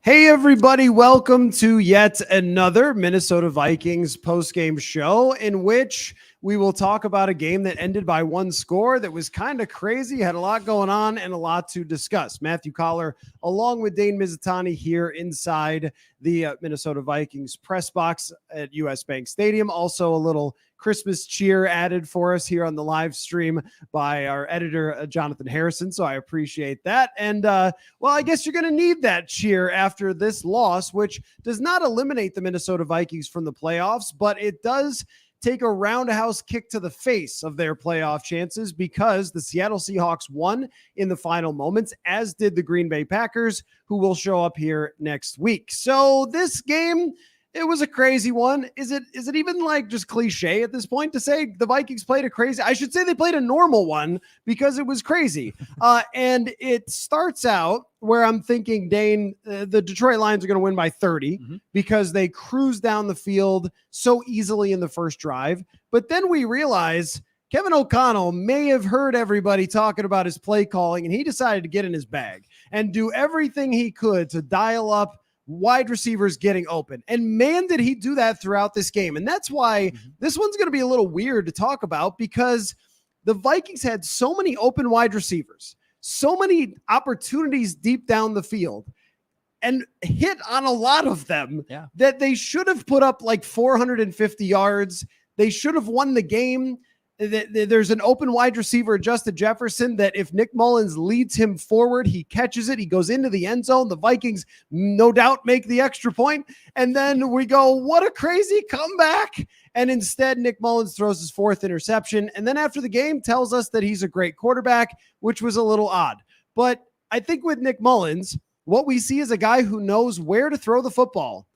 Hey, everybody. Welcome to yet another Minnesota Vikings postgame show in which we will talk about a game that ended by one score that was kind of crazy, had a lot going on, and a lot to discuss. Matthew Coller, along with Dane Mizutani here inside the Minnesota Vikings press box at US Bank Stadium. Also a little Christmas cheer added for us here on the live stream by our editor, Jonathan Harrison. So I appreciate that. And well, I guess you're going to need that cheer after this loss, which does not eliminate the Minnesota Vikings from the playoffs, but it does take a roundhouse kick to the face of their playoff chances because the Seattle Seahawks won in the final moments, as did the Green Bay Packers, who will show up here next week. So this game, it was a crazy one. Is it even like just cliche at this point to say the Vikings played a crazy? I should say they played a normal one because it was crazy. And it starts out where I'm thinking, Dane, the Detroit Lions are going to win by 30 because they cruise down the field so easily in the first drive. But then we realize Kevin O'Connell may have heard everybody talking about his play calling, and he decided to get in his bag and do everything he could to dial up wide receivers getting open. And man, did he do that throughout this game. And that's why this one's going to be a little weird to talk about, because the Vikings had so many open wide receivers, so many opportunities deep down the field, and hit on a lot of them that they should have put up like 450 yards. They should have won the game. There's an open wide receiver, Justin Jefferson, that if Nick Mullens leads him forward, he catches it. He goes into the end zone. The Vikings, no doubt, make the extra point. And then we go, what a crazy comeback. And instead, Nick Mullens throws his fourth interception. And then after the game tells us that he's a great quarterback, which was a little odd. But I think with Nick Mullens, what we see is a guy who knows where to throw the football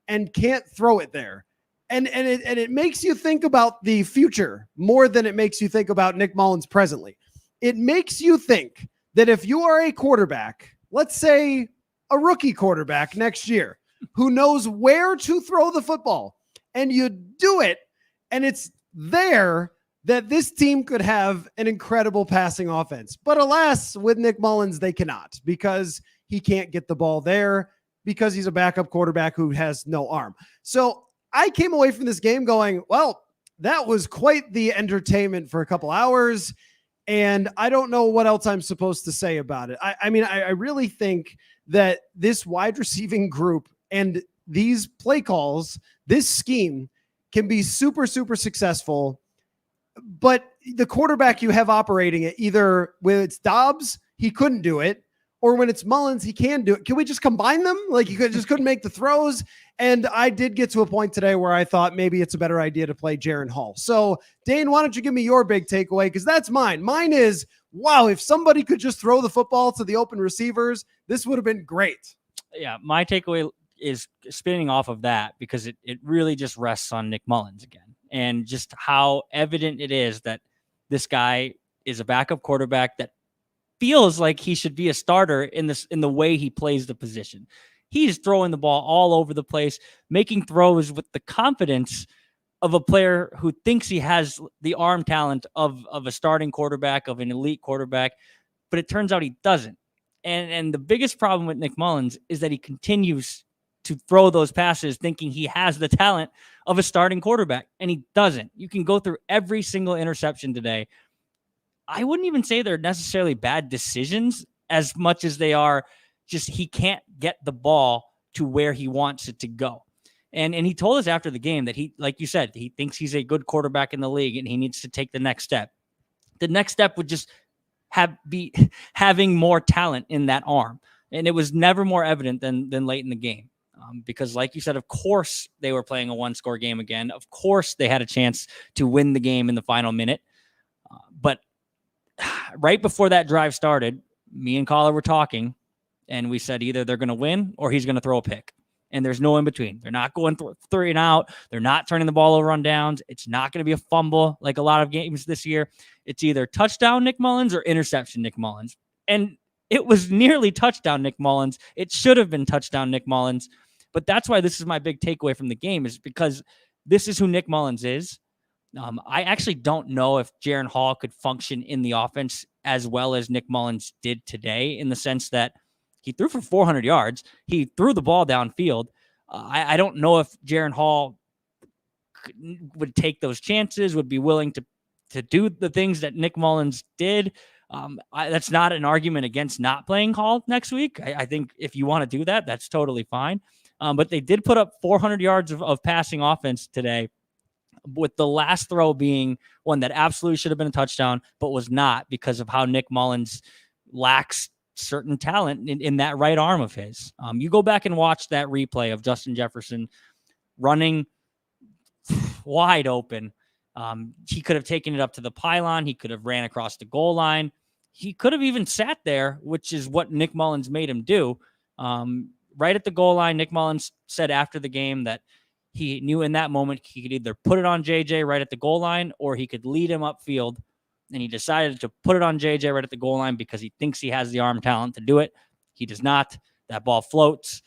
and can't throw it there. And it makes you think about the future more than it makes you think about Nick Mullens presently. It makes you think that if you are a quarterback, let's say a rookie quarterback next year, who knows where to throw the football, and you do it, and it's there, that this team could have an incredible passing offense. But alas, with Nick Mullens, they cannot, because he can't get the ball there, because he's a backup quarterback who has no arm. So I came away from this game going, well, that was quite the entertainment for a couple hours, and I don't know what else I'm supposed to say about it. I mean, I really think that this wide receiving group and these play calls, this scheme, can be super, super successful, but the quarterback you have operating it, either when it's Dobbs, he couldn't do it, or when it's Mullens, he can do it. Can we just combine them? Like, you just couldn't make the throws. And I did get to a point today where I thought maybe it's a better idea to play Jaren Hall. So, Dane, why don't you give me your big takeaway? Because that's mine. Mine is, wow, if somebody could just throw the football to the open receivers, this would have been great. Yeah, my takeaway is spinning off of that, because it really just rests on Nick Mullens again. And just how evident it is that this guy is a backup quarterback that feels like he should be a starter in the way he plays the position. He's throwing the ball all over the place, making throws with the confidence of a player who thinks he has the arm talent of a starting quarterback, of an elite quarterback, but it turns out he doesn't. And the biggest problem with Nick Mullens is that he continues to throw those passes thinking he has the talent of a starting quarterback, and he doesn't. You can go through every single interception today. I wouldn't even say they're necessarily bad decisions as much as they are just he can't get the ball to where he wants it to go. And he told us after the game that he, like you said, he thinks he's a good quarterback in the league and he needs to take the next step. The next step would just be having more talent in that arm. And it was never more evident than late in the game. Because like you said, of course they were playing a one-score game again. Of course they had a chance to win the game in the final minute. But right before that drive started, me and Coller were talking, and we said either they're going to win or he's going to throw a pick. And there's no in between. They're not going 3 and out. They're not turning the ball over on downs. It's not going to be a fumble like a lot of games this year. It's either touchdown Nick Mullens or interception Nick Mullens. And it was nearly touchdown Nick Mullens. It should have been touchdown Nick Mullens. But that's why this is my big takeaway from the game, is because this is who Nick Mullens is. I actually don't know if Jaren Hall could function in the offense as well as Nick Mullens did today, in the sense that he threw for 400 yards. He threw the ball downfield. I don't know if Jaren Hall would take those chances, would be willing to do the things that Nick Mullens did. That's not an argument against not playing Hall next week. I think if you want to do that, that's totally fine. But they did put up 400 yards of passing offense today, with the last throw being one that absolutely should have been a touchdown, but was not because of how Nick Mullens lacks certain talent in that right arm of his. You go back and watch that replay of Justin Jefferson running wide open. He could have taken it up to the pylon. He could have ran across the goal line. He could have even sat there, which is what Nick Mullens made him do. Right at the goal line, Nick Mullens said after the game that he knew in that moment he could either put it on JJ right at the goal line or he could lead him upfield. And he decided to put it on JJ right at the goal line because he thinks he has the arm talent to do it. He does not. That ball floats.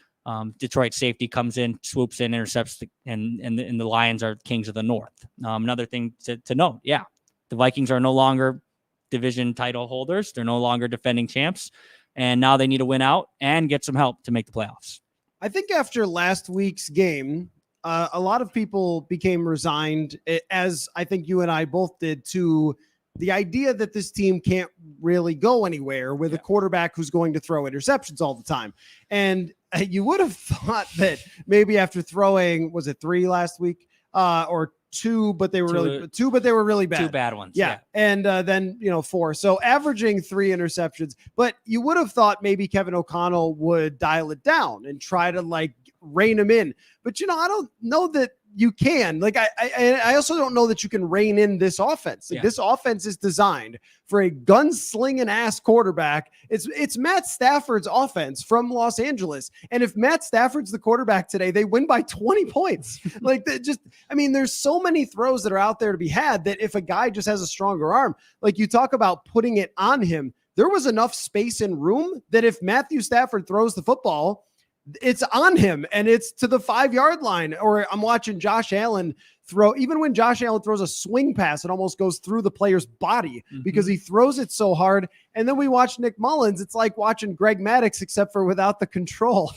Detroit safety comes in, swoops in, intercepts, and the Lions are kings of the North. Another thing to note, the Vikings are no longer division title holders. They're no longer defending champs. And now they need to win out and get some help to make the playoffs. I think after last week's game, a lot of people became resigned, as I think you and I both did, to the idea that this team can't really go anywhere with a quarterback who's going to throw interceptions all the time. And you would have thought that maybe after throwing, was it 3 last week, or two, but they were really bad. 2 bad ones. Yeah. And then, 4. So averaging 3 interceptions, but you would have thought maybe Kevin O'Connell would dial it down and try to rein him in. But, I don't know that you can. I also don't know that you can rein in this offense. This offense is designed for a gunslinging ass quarterback. It's Matt Stafford's offense from Los Angeles. And if Matt Stafford's the quarterback today, they win by 20 points. There's so many throws that are out there to be had that if a guy just has a stronger arm, like you talk about putting it on him, there was enough space and room that if Matthew Stafford throws the football, it's on him and it's to the 5-yard line. Or I'm watching Josh Allen throw, even when Josh Allen throws a swing pass, it almost goes through the player's body because he throws it so hard. And then we watch Nick Mullens. It's like watching Greg Maddux, except for without the control.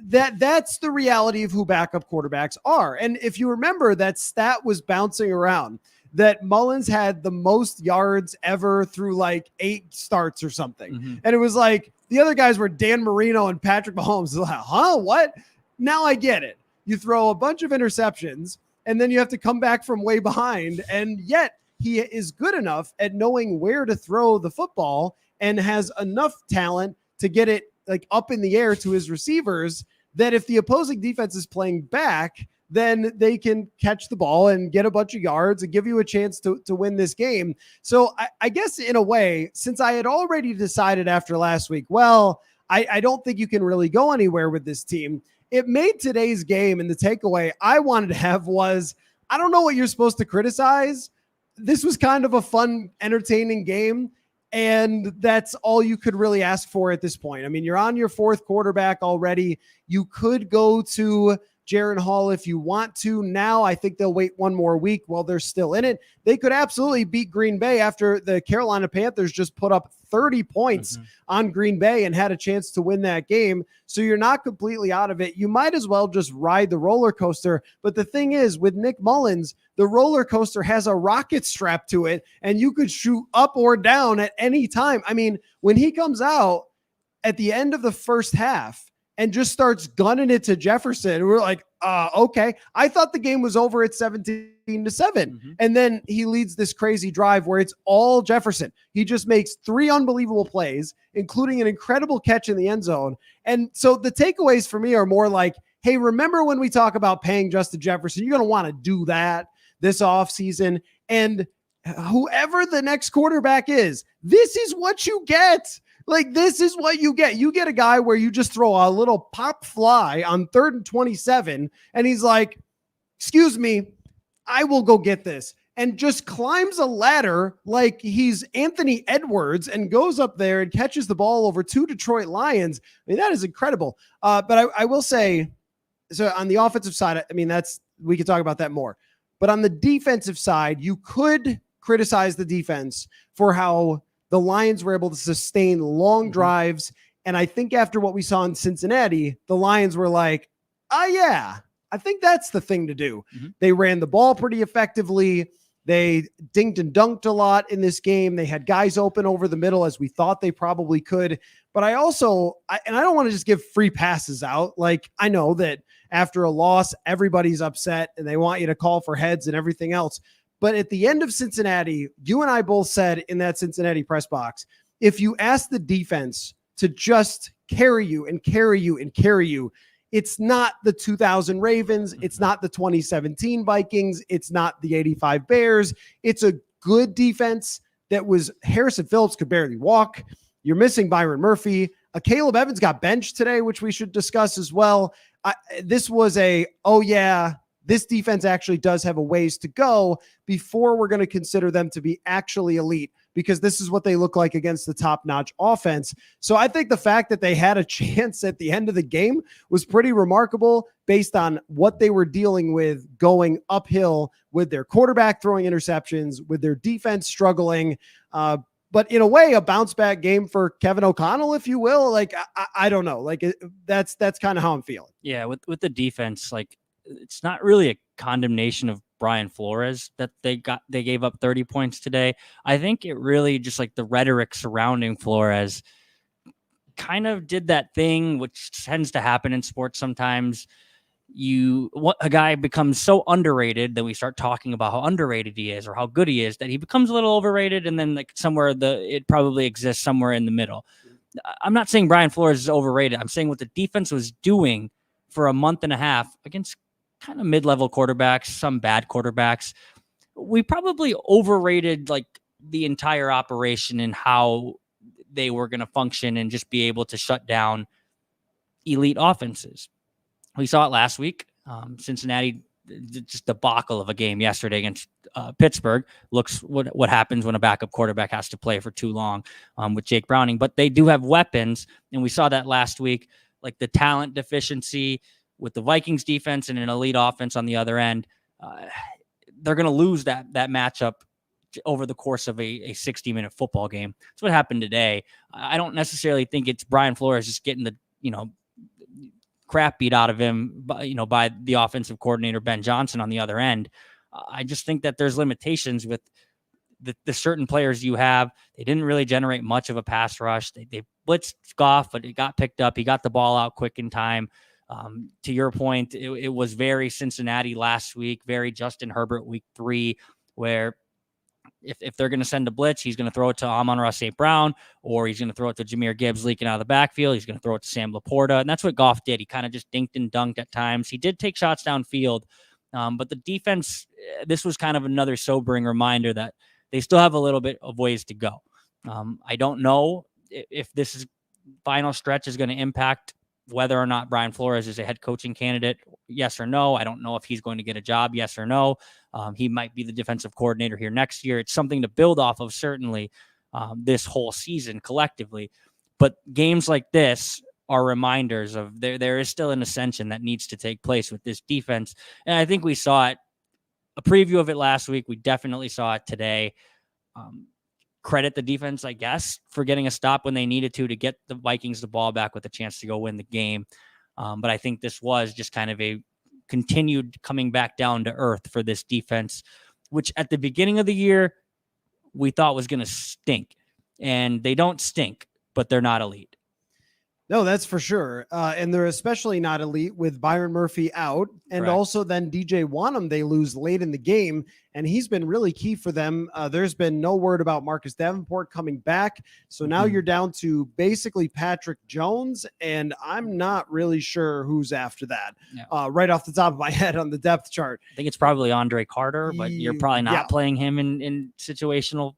That's the reality of who backup quarterbacks are. And if you remember, that stat was bouncing around that Mullens had the most yards ever through 8 starts or something. And it was the other guys were Dan Marino and Patrick Mahomes. What? Now I get it. You throw a bunch of interceptions and then you have to come back from way behind. And yet he is good enough at knowing where to throw the football and has enough talent to get it up in the air to his receivers that if the opposing defense is playing back, then they can catch the ball and get a bunch of yards and give you a chance to win this game. So I guess in a way, since I had already decided after last week, I don't think you can really go anywhere with this team. It made today's game, and the takeaway I wanted to have was, I don't know what you're supposed to criticize. This was kind of a fun, entertaining game. And that's all you could really ask for at this point. You're on your 4th quarterback already. You could go to Jaren Hall if you want to. Now I think they'll wait one more week while they're still in it. They could absolutely beat Green Bay after the Carolina Panthers just put up 30 points on Green Bay and had a chance to win that game. So you're not completely out of it. You might as well just ride the roller coaster. But the thing is, with Nick Mullens, the roller coaster has a rocket strapped to it and you could shoot up or down at any time. When he comes out at the end of the first half and just starts gunning it to Jefferson, we're like, okay. I thought the game was over at 17-7. And then he leads this crazy drive where it's all Jefferson. He just makes 3 unbelievable plays, including an incredible catch in the end zone. And so the takeaways for me are more like, hey, remember when we talk about paying Justin Jefferson, you're going to want to do that this offseason. And whoever the next quarterback is, this is what you get. This is what you get. You get a guy where you just throw a little pop fly on 3rd and 27, and he's like, excuse me, I will go get this. And just climbs a ladder like he's Anthony Edwards and goes up there and catches the ball over 2 Detroit Lions. That is incredible. But I will say, so on the offensive side, we could talk about that more. But on the defensive side, you could criticize the defense for how the Lions were able to sustain long drives And I think after what we saw in Cincinnati, the Lions were like, oh yeah, I think that's the thing to do. Mm-hmm. They ran the ball pretty effectively. They dinked and dunked a lot in this game. They had guys open over the middle as we thought they probably could. But I don't want to just give free passes out. Like, I know that after a loss, everybody's upset and they want you to call for heads and everything else. But at the end of Cincinnati, you and I both said in that Cincinnati press box, if you ask the defense to just carry you and carry you and carry you, it's not the 2000 Ravens. It's not the 2017 Vikings. It's not the 85 Bears. It's a good defense that was Harrison Phillips could barely walk. You're missing Byron Murphy. Caleb Evans got benched today, which we should discuss as well. This was this defense actually does have a ways to go before we're going to consider them to be actually elite, because this is what they look like against the top-notch offense. So I think the fact that they had a chance at the end of the game was pretty remarkable based on what they were dealing with going uphill with their quarterback throwing interceptions, with their defense struggling. But in a way, a bounce-back game for Kevin O'Connell, if you will. Like, I don't know. Like, that's kind of how I'm feeling. Yeah, with the defense, like, it's not really a condemnation of Brian Flores that they gave up 30 points today. I think it really just like the rhetoric surrounding Flores kind of did that thing, which tends to happen in sports sometimes. A guy becomes so underrated that we start talking about how underrated he is or how good he is, that he becomes a little overrated, and then like somewhere it probably exists somewhere in the middle. I'm not saying Brian Flores is overrated. I'm saying what the defense was doing for a month and a half against kind of mid-level quarterbacks, some bad quarterbacks. We probably overrated like the entire operation and how they were going to function and just be able to shut down elite offenses. We saw it last week. Cincinnati, just debacle of a game yesterday against Pittsburgh. Looks what happens when a backup quarterback has to play for too long with Jake Browning. But they do have weapons, and we saw that last week, like the talent deficiency with the Vikings defense and an elite offense on the other end. They're going to lose that matchup over the course of a 60-minute football game. That's what happened today. I don't necessarily think it's Brian Flores just getting the, crap beat out of him, by the offensive coordinator, Ben Johnson, on the other end. I just think that there's limitations with the certain players you have. They didn't really generate much of a pass rush. They blitzed Goff, but it got picked up. He got the ball out quick in time. To your point, it was very Cincinnati last week, very Justin Herbert week 3, where if they're going to send a blitz, he's going to throw it to Amon-Ra St. Brown, or he's going to throw it to Jahmyr Gibbs leaking out of the backfield. He's going to throw it to Sam Laporta. And that's what Goff did. He kind of just dinked and dunked at times. He did take shots downfield. But the defense, this was kind of another sobering reminder that they still have a little bit of ways to go. I don't know if this final stretch is going to impact whether or not Brian Flores is a head coaching candidate, yes or no. I don't know if he's going to get a job, yes or no. He might be the defensive coordinator here next year. It's something to build off of, certainly, this whole season collectively. But games like this are reminders of there is still an ascension that needs to take place with this defense. And I think we saw it, a preview of it last week. We definitely saw it today. Credit the defense, I guess, for getting a stop when they needed to get the Vikings the ball back with a chance to go win the game. But I think this was just kind of a continued coming back down to earth for this defense, which at the beginning of the year, we thought was going to stink. And they don't stink, but they're not elite. No, that's for sure. And they're especially not elite with Byron Murphy out. And Correct. Also then DJ Wanham, they lose late in the game. And he's been really key for them. There's been no word about Marcus Davenport coming back. So now you're down to basically Patrick Jones. And I'm not really sure who's after that. Yeah. Right off the top of my head on the depth chart. I think it's probably Andre Carter, but you're probably not playing him in situational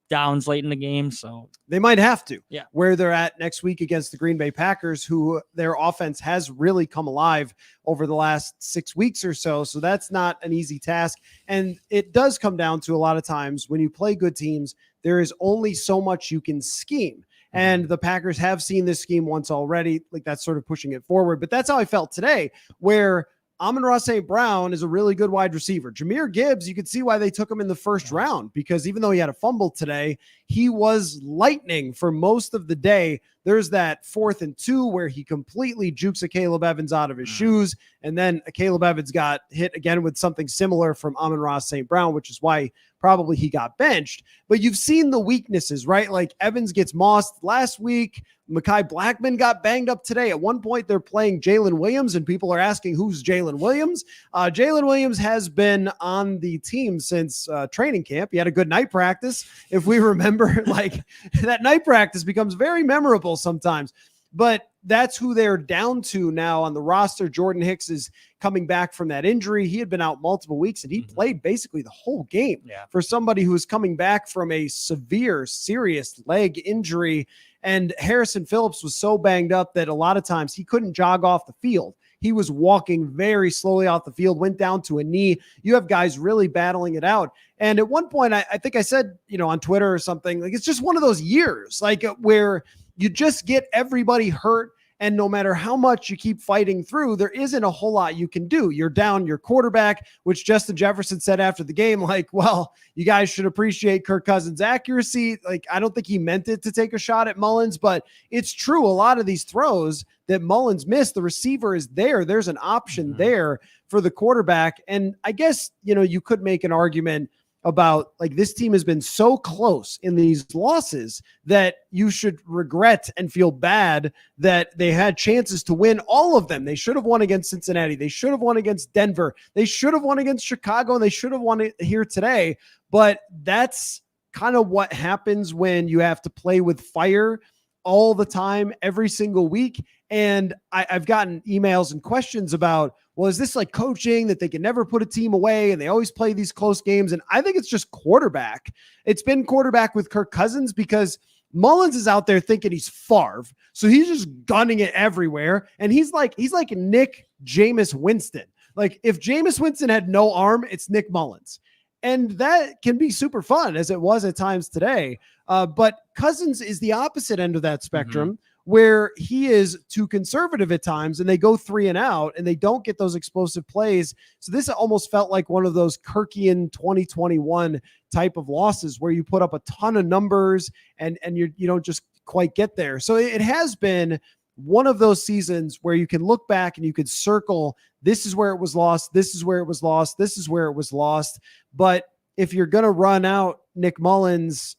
downs late in the game, so they might have to. Yeah, where they're at next week against the Green Bay Packers, who their offense has really come alive over the last 6 weeks or so. So that's not an easy task. And it does come down to a lot of times when you play good teams, there is only so much you can scheme. And the Packers have seen this scheme once already. Like, that's sort of pushing it forward. But that's how I felt today, where Amon-Ra St. Brown is a really good wide receiver. Jahmyr Gibbs, you could see why they took him in the first round, because even though he had a fumble today, he was lightning for most of the day. There's that 4th and 2 where he completely jukes a Caleb Evans out of his shoes. And then Caleb Evans got hit again with something similar from Amon-Ra St. Brown, which is why probably he got benched. But you've seen the weaknesses, right? Like Evans gets mossed last week. Mekhi Blackman got banged up today. At one point, they're playing Jalen Williams, and people are asking, who's Jalen Williams? Jalen Williams has been on the team since training camp. He had a good night practice. If we remember, like that night practice becomes very memorable sometimes. But that's who they're down to now on the roster. Jordan Hicks is coming back from that injury. He had been out multiple weeks, and he played basically the whole game for somebody who is coming back from a severe, serious leg injury. And Harrison Phillips was so banged up that a lot of times he couldn't jog off the field. He was walking very slowly off the field, went down to a knee. You have guys really battling it out. And at one point, I think I said, on Twitter or something, like it's just one of those years, like where you just get everybody hurt. And no matter how much you keep fighting through, there isn't a whole lot you can do. You're down your quarterback, which Justin Jefferson said after the game, like, well, you guys should appreciate Kirk Cousins' accuracy. Like, I don't think he meant it to take a shot at Mullens, but it's true. A lot of these throws that Mullens missed, the receiver is there. There's an option there for the quarterback. And I guess, you could make an argument about like this team has been so close in these losses that you should regret and feel bad that they had chances to win all of them. They should have won against Cincinnati. They should have won against Denver. They should have won against Chicago, and they should have won it here today. But that's kind of what happens when you have to play with fire all the time, every single week. And I've gotten emails and questions about, well, is this like coaching that they can never put a team away and they always play these close games? And I think it's just quarterback. It's been quarterback with Kirk Cousins because Mullens is out there thinking he's Favre. So he's just gunning it everywhere. And he's like Nick Jameis Winston. Like if Jameis Winston had no arm, it's Nick Mullens. And that can be super fun as it was at times today. But Cousins is the opposite end of that spectrum, where he is too conservative at times and they go 3 and out and they don't get those explosive plays. So this almost felt like one of those Kirkian 2021 type of losses where you put up a ton of numbers and you don't just quite get there. So it has been one of those seasons where you can look back and you could circle, this is where it was lost. This is where it was lost. This is where it was lost. But if you're going to run out Nick Mullens,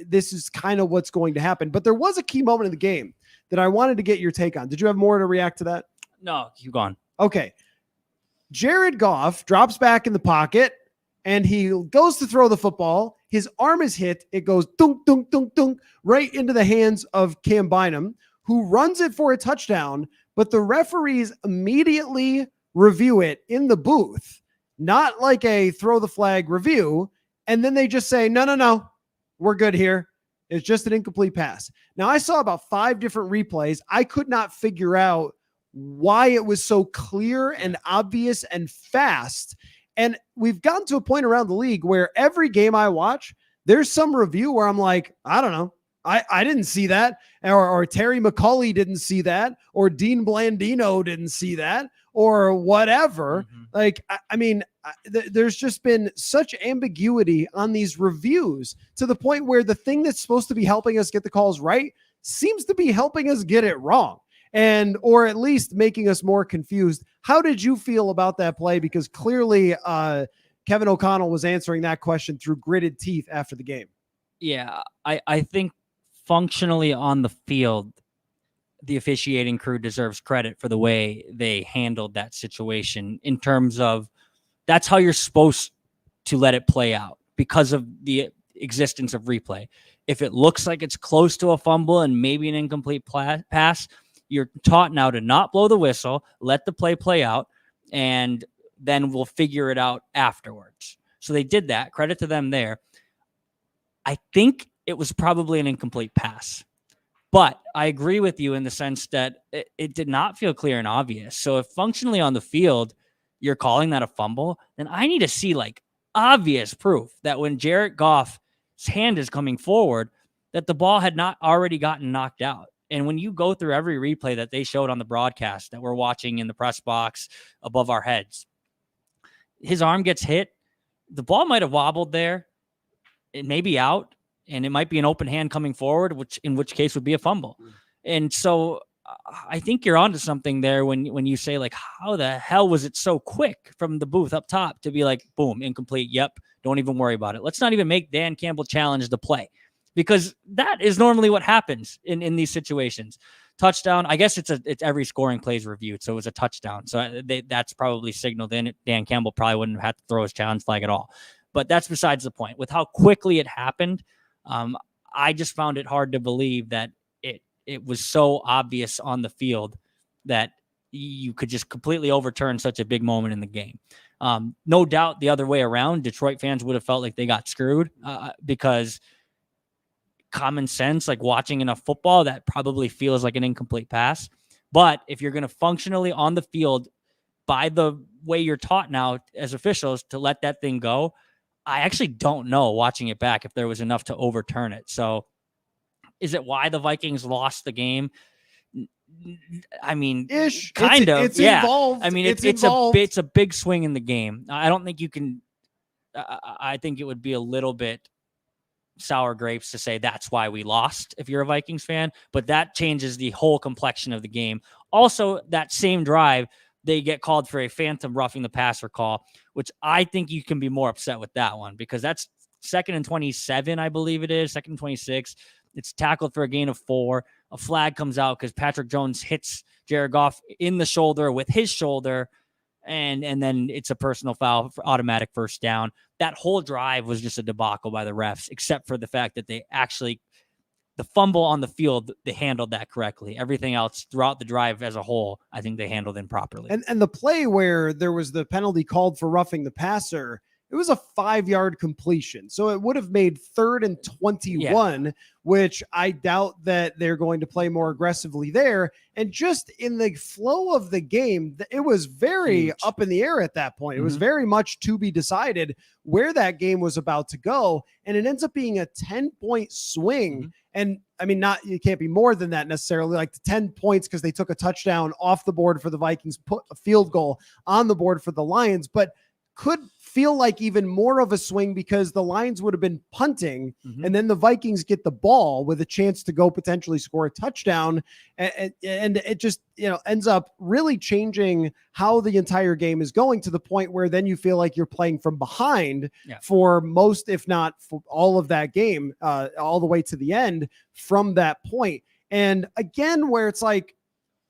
this is kind of what's going to happen. But there was a key moment in the game that I wanted to get your take on. Did you have more to react to that? No, keep going. Okay. Jared Goff drops back in the pocket and he goes to throw the football. His arm is hit. It goes dunk, dunk, dunk, dunk right into the hands of Cam Bynum, who runs it for a touchdown, but the referees immediately review it in the booth, not like a throw the flag review. And then they just say, no, we're good here. It's just an incomplete pass. Now, I saw about 5 different replays. I could not figure out why it was so clear and obvious and fast. And we've gotten to a point around the league where every game I watch, there's some review where I'm like, I don't know. I didn't see that, or Terry McCauley didn't see that, or Dean Blandino didn't see that, or whatever. Like, I mean, there's just been such ambiguity on these reviews to the point where the thing that's supposed to be helping us get the calls right seems to be helping us get it wrong, or at least making us more confused. How did you feel about that play? Because clearly Kevin O'Connell was answering that question through gritted teeth after the game. Yeah, I think functionally on the field, the officiating crew deserves credit for the way they handled that situation in terms of that's how you're supposed to let it play out because of the existence of replay. If it looks like it's close to a fumble and maybe an incomplete pass, you're taught now to not blow the whistle, let the play out, and then we'll figure it out afterwards. So they did that. Credit to them there. I think it was probably an incomplete pass. But I agree with you in the sense that it did not feel clear and obvious. So if functionally on the field, you're calling that a fumble, then I need to see like obvious proof that when Jared Goff's hand is coming forward, that the ball had not already gotten knocked out. And when you go through every replay that they showed on the broadcast that we're watching in the press box above our heads, his arm gets hit. The ball might have wobbled there. It may be out. And it might be an open hand coming forward, in which case would be a fumble. And so I think you're onto something there when you say, like, how the hell was it so quick from the booth up top to be like, boom, incomplete. Yep. Don't even worry about it. Let's not even make Dan Campbell challenge the play, because that is normally what happens in these situations. Touchdown. I guess it's every scoring plays reviewed. So it was a touchdown. So that's probably signaled in. Dan Campbell probably wouldn't have had to throw his challenge flag at all, but that's besides the point. With how quickly it happened, I just found it hard to believe that it was so obvious on the field that you could just completely overturn such a big moment in the game. No doubt the other way around, Detroit fans would have felt like they got screwed because common sense, like watching enough football, that probably feels like an incomplete pass. But if you're going to functionally on the field by the way you're taught now as officials to let that thing go, I actually don't know, watching it back, if there was enough to overturn it. So is it why the Vikings lost the game? I mean, kind of. It's involved. I mean, it's a big swing in the game. I don't think you can. I think it would be a little bit sour grapes to say that's why we lost if you're a Vikings fan, but that changes the whole complexion of the game. Also, that same drive, they get called for a phantom roughing the passer call, which I think you can be more upset with that one, because that's 2nd and 27, I believe it is, 2nd and 26. It's tackled for a gain of 4. A flag comes out because Patrick Jones hits Jared Goff in the shoulder with his shoulder, and then it's a personal foul for automatic first down. That whole drive was just a debacle by the refs, except for the fact that they actually, the fumble on the field, they handled that correctly. Everything else throughout the drive as a whole, I think they handled improperly. And the play where there was the penalty called for roughing the passer, it was a 5-yard completion. So it would have made 3rd and 21, which I doubt that they're going to play more aggressively there. And just in the flow of the game, it was very up in the air at that point. It was very much to be decided where that game was about to go. And it ends up being a 10-point swing. And I mean, you can't be more than that necessarily, like the 10 points, because they took a touchdown off the board for the Vikings, put a field goal on the board for the Lions, but could feel like even more of a swing because the Lions would have been punting, and then the Vikings get the ball with a chance to go potentially score a touchdown. And it just, ends up really changing how the entire game is going, to the point where then you feel like you're playing from behind for most, if not for all of that game, all the way to the end from that point. And again, where it's like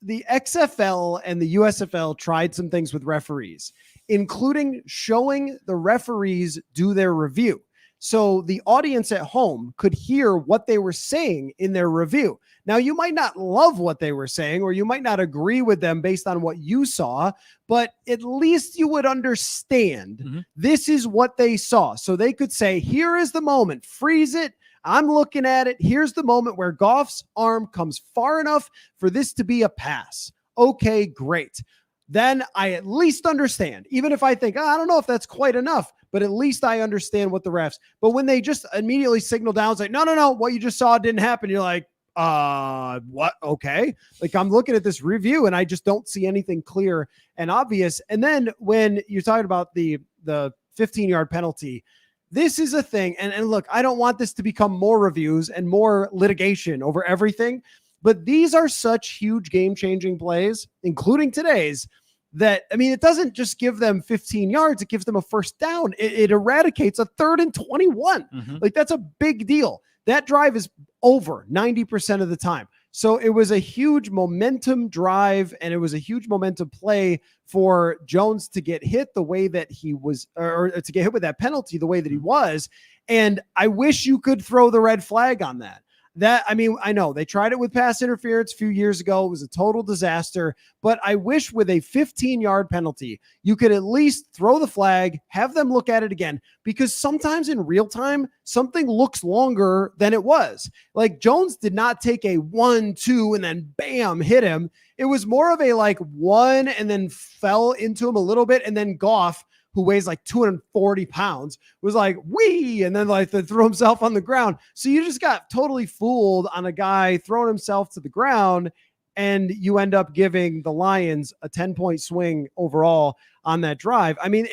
the XFL and the USFL tried some things with referees, including showing the referees do their review. So the audience at home could hear what they were saying in their review. Now, you might not love what they were saying, or you might not agree with them based on what you saw, but at least you would understand this is what they saw. So they could say, here is the moment, freeze it. I'm looking at it. Here's the moment where Goff's arm comes far enough for this to be a pass. Okay, great. Then I at least understand, even if I think, I don't know if that's quite enough, but at least I understand what the refs. But when they just immediately signal down, it's like, no, what you just saw didn't happen. You're like, what? Okay. Like, I'm looking at this review and I just don't see anything clear and obvious. And then when you're talking about the 15-yard penalty, this is a thing. And look, I don't want this to become more reviews and more litigation over everything, but these are such huge game-changing plays, including today's, that, I mean, it doesn't just give them 15 yards, it gives them a first down. It eradicates a 3rd and 21. Like, that's a big deal. That drive is over 90% of the time. So it was a huge momentum drive, and it was a huge momentum play for Jones to get hit the way that he was, or to get hit with that penalty the way that he was. And I wish you could throw the red flag on that. I mean, I know they tried it with pass interference a few years ago. It was a total disaster, but I wish with a 15-yard penalty, you could at least throw the flag, have them look at it again, because sometimes in real time, something looks longer than it was. Like, Jones did not take a 1-2 and then bam, hit him. It was more of a like 1 and then fell into him a little bit. And then Goff, who weighs like 240 pounds, was like, wee, and then like threw himself on the ground. So you just got totally fooled on a guy throwing himself to the ground, and you end up giving the Lions a 10-point swing overall on that drive. I mean,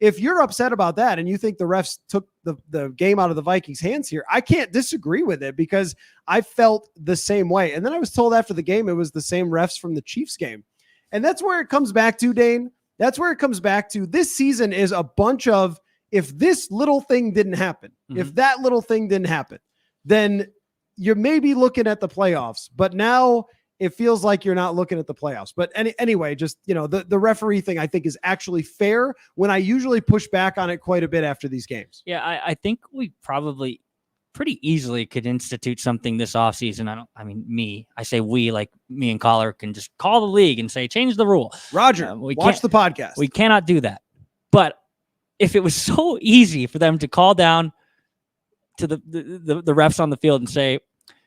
if you're upset about that and you think the refs took the game out of the Vikings' hands here, I can't disagree with it because I felt the same way. And then I was told after the game it was the same refs from the Chiefs game. And that's where it comes back to, Dane. That's where it comes back to. This season is a bunch of, if this little thing didn't happen, if that little thing didn't happen, then you're maybe looking at the playoffs. But now it feels like you're not looking at the playoffs. But anyway, just, the referee thing I think is actually fair when I usually push back on it quite a bit after these games. Yeah, I think we probably pretty easily could institute something this offseason. I say we, like me and Coller can just call the league and say, change the rule. Roger, watch the podcast. We cannot do that. But if it was so easy for them to call down to the refs on the field and say,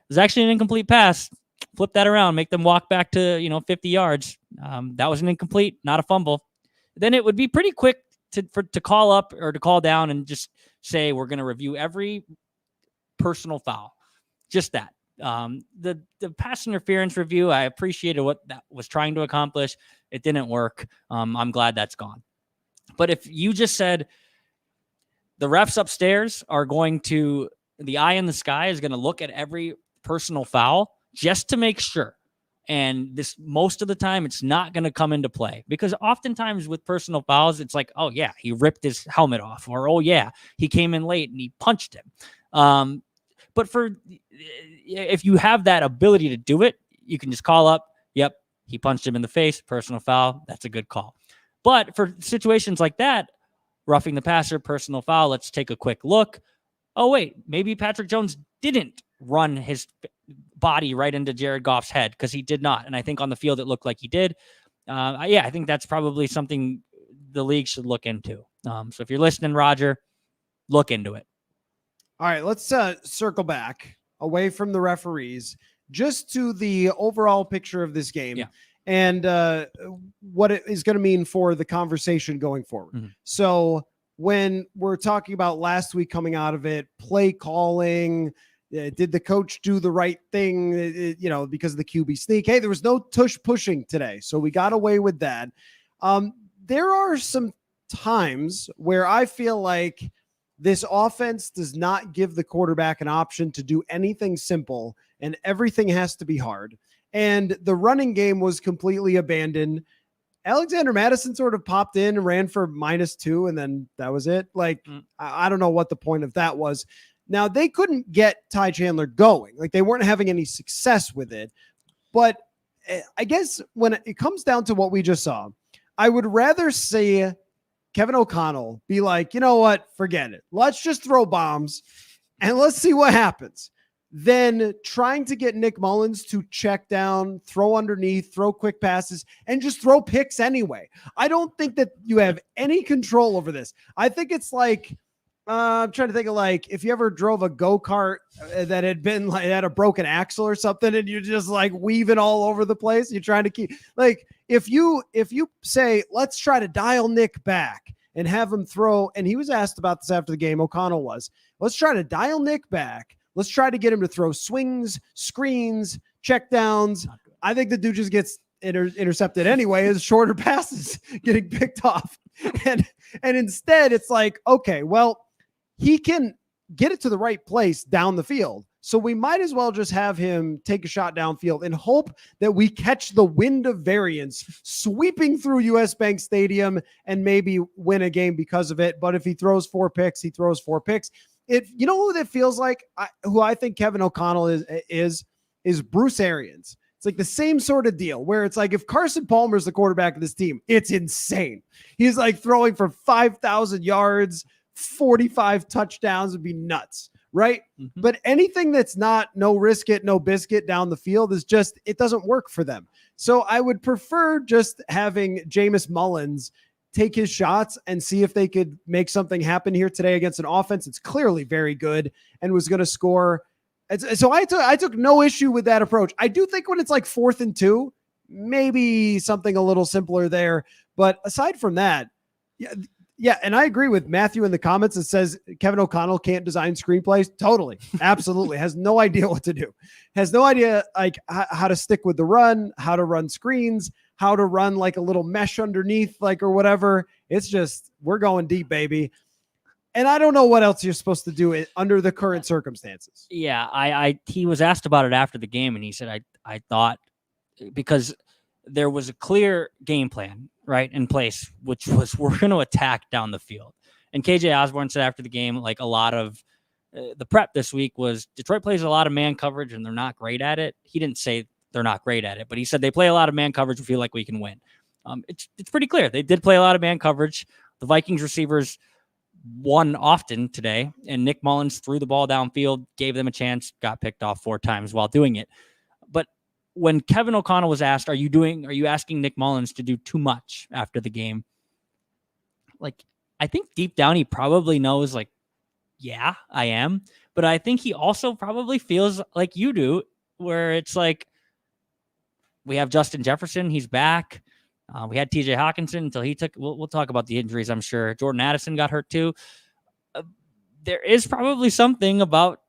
there's actually an incomplete pass, flip that around, make them walk back to 50 yards. That was an incomplete, not a fumble. Then it would be pretty quick to call up or to call down and just say we're going to review every personal foul. Just that. The pass interference review, I appreciated what that was trying to accomplish. It didn't work. I'm glad that's gone. But if you just said the refs upstairs are going to, the eye in the sky is going to look at every personal foul just to make sure. And this, most of the time, it's not going to come into play because oftentimes with personal fouls, it's like, oh yeah, he ripped his helmet off, or oh yeah, he came in late and he punched him. But if you have that ability to do it, you can just call up, yep, he punched him in the face, personal foul. That's a good call. But for situations like that, roughing the passer, personal foul, let's take a quick look. Oh wait, maybe Patrick Jones didn't run his body right into Jared Goff's head because he did not. And I think on the field, it looked like he did. I think that's probably something the league should look into. So if you're listening, Roger, look into it. All right, let's circle back away from the referees just to the overall picture of this game and what it is going to mean for the conversation going forward. So when we're talking about last week coming out of it, play calling, did the coach do the right thing, because of the QB sneak? Hey, there was no tush pushing today, so we got away with that. There are some times where I feel like this offense does not give the quarterback an option to do anything simple, and everything has to be hard. And the running game was completely abandoned. Alexander Madison sort of popped in and ran for -2, and then that was it. I don't know what the point of that was. Now, they couldn't get Ty Chandler going. Like, they weren't having any success with it. But I guess when it comes down to what we just saw, I would rather see Kevin O'Connell be like, you know what, forget it. Let's just throw bombs and let's see what happens. Then trying to get Nick Mullens to check down, throw underneath, throw quick passes, and just throw picks anyway. I don't think that you have any control over this. I think it's like, I'm trying to think of like if you ever drove a go-kart that had been like had a broken axle or something and you're just like weaving all over the place. You're trying to keep like if you say, let's try to dial Nick back and have him throw. And he was asked about this after the game. O'Connell was, let's try to dial Nick back. Let's try to get him to throw swings, screens, check downs. I think the dude just gets intercepted anyway as shorter passes getting picked off. And instead it's like, okay, well, he can get it to the right place down the field. So we might as well just have him take a shot downfield and hope that we catch the wind of variance sweeping through US Bank Stadium and maybe win a game because of it. But if he throws 4 picks, he throws 4 picks. You know who that feels like? Who I think Kevin O'Connell is Bruce Arians. It's like the same sort of deal where it's like if Carson Palmer is the quarterback of this team, it's insane. He's like throwing for 5,000 yards, 45 touchdowns would be nuts, right? Mm-hmm. But anything that's not no risk it, no biscuit down the field is just, it doesn't work for them. So I would prefer just having Jameis Mullens take his shots and see if they could make something happen here today against an offense that's clearly very good and was going to score. So I took no issue with that approach. I do think when it's like 4th and 2, maybe something a little simpler there. But aside from that, yeah, and I agree with Matthew in the comments that says Kevin O'Connell can't design screenplays. Totally. Absolutely. Has no idea what to do. Has no idea like how to stick with the run, how to run screens. how to run like a little mesh underneath, like, or whatever. It's just, we're going deep, baby. And I don't know what else you're supposed to do under the current circumstances. Yeah, he was asked about it after the game, and he said, I thought, because there was a clear game plan, right, in place, which was we're going to attack down the field. And KJ Osborne said after the game, like, a lot of the prep this week was Detroit plays a lot of man coverage, and they're not great at it. He didn't say they're not great at it, but he said they play a lot of man coverage and feel like we can win. It's pretty clear. They did play a lot of man coverage. The Vikings receivers won often today, and Nick Mullens threw the ball downfield, gave them a chance, got picked off 4 times while doing it. But when Kevin O'Connell was asked, are you asking Nick Mullens to do too much after the game? Like, I think deep down he probably knows, like, yeah, I am. But I think he also probably feels like you do, where it's like, we have Justin Jefferson, he's back. We had TJ Hawkinson until he took, we'll talk about the injuries, I'm sure. Jordan Addison got hurt too. There is probably something about